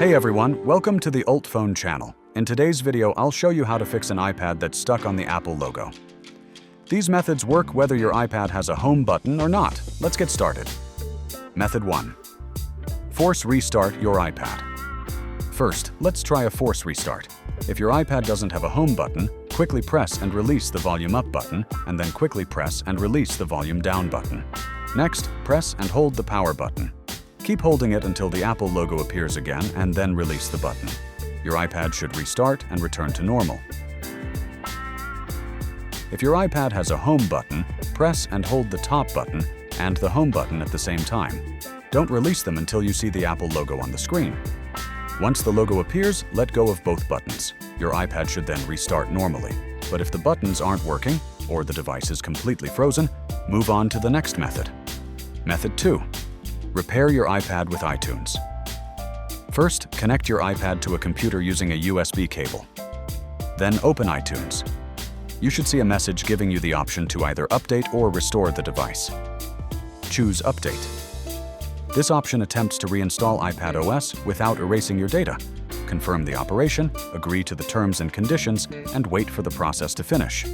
Hey everyone, welcome to the UltFone channel. In today's video, I'll show you how to fix an iPad that's stuck on the Apple logo. These methods work whether your iPad has a home button or not. Let's get started. Method 1. Force restart your iPad. First, let's try a force restart. If your iPad doesn't have a home button, quickly press and release the volume up button, and then quickly press and release the volume down button. Next, press and hold the power button. Keep holding it until the Apple logo appears again, and then release the button. Your iPad should restart and return to normal. If your iPad has a home button, press and hold the top button and the home button at the same time. Don't release them until you see the Apple logo on the screen. Once the logo appears, let go of both buttons. Your iPad should then restart normally. But if the buttons aren't working, or the device is completely frozen, move on to the next method. Method 2. Repair your iPad with iTunes. First, connect your iPad to a computer using a USB cable. Then open iTunes. You should see a message giving you the option to either update or restore the device. Choose Update. This option attempts to reinstall iPadOS without erasing your data. Confirm the operation, agree to the terms and conditions, and wait for the process to finish.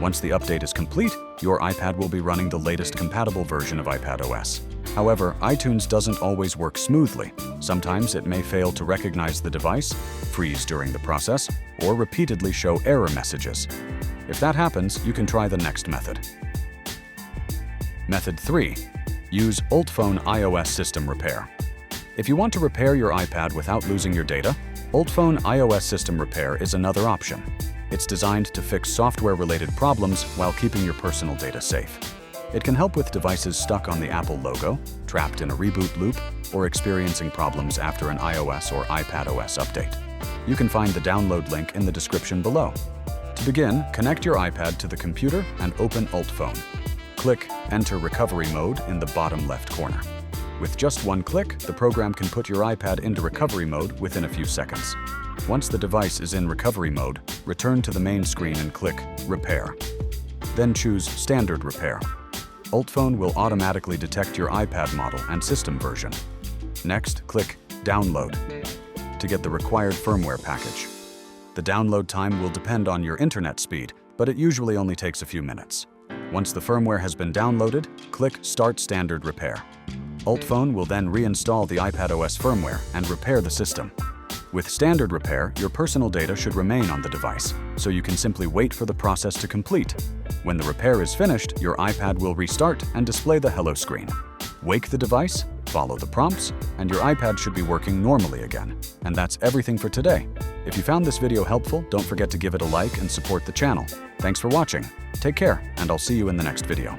Once the update is complete, your iPad will be running the latest compatible version of iPadOS. However, iTunes doesn't always work smoothly. Sometimes it may fail to recognize the device, freeze during the process, or repeatedly show error messages. If that happens, you can try the next method. Method 3. Use UltFone iOS System Repair. If you want to repair your iPad without losing your data, UltFone iOS System Repair is another option. It's designed to fix software-related problems while keeping your personal data safe. It can help with devices stuck on the Apple logo, trapped in a reboot loop, or experiencing problems after an iOS or iPadOS update. You can find the download link in the description below. To begin, connect your iPad to the computer and open UltFone. Click Enter Recovery Mode in the bottom left corner. With just one click, the program can put your iPad into recovery mode within a few seconds. Once the device is in recovery mode, return to the main screen and click Repair. Then choose Standard Repair. UltFone will automatically detect your iPad model and system version. Next, click Download to get the required firmware package. The download time will depend on your internet speed, but it usually only takes a few minutes. Once the firmware has been downloaded, click Start Standard Repair. UltFone will then reinstall the iPadOS firmware and repair the system. With Standard Repair, your personal data should remain on the device, so you can simply wait for the process to complete. When the repair is finished, your iPad will restart and display the Hello screen. Wake the device, follow the prompts, and your iPad should be working normally again. And that's everything for today. If you found this video helpful, don't forget to give it a like and support the channel. Thanks for watching. Take care, and I'll see you in the next video.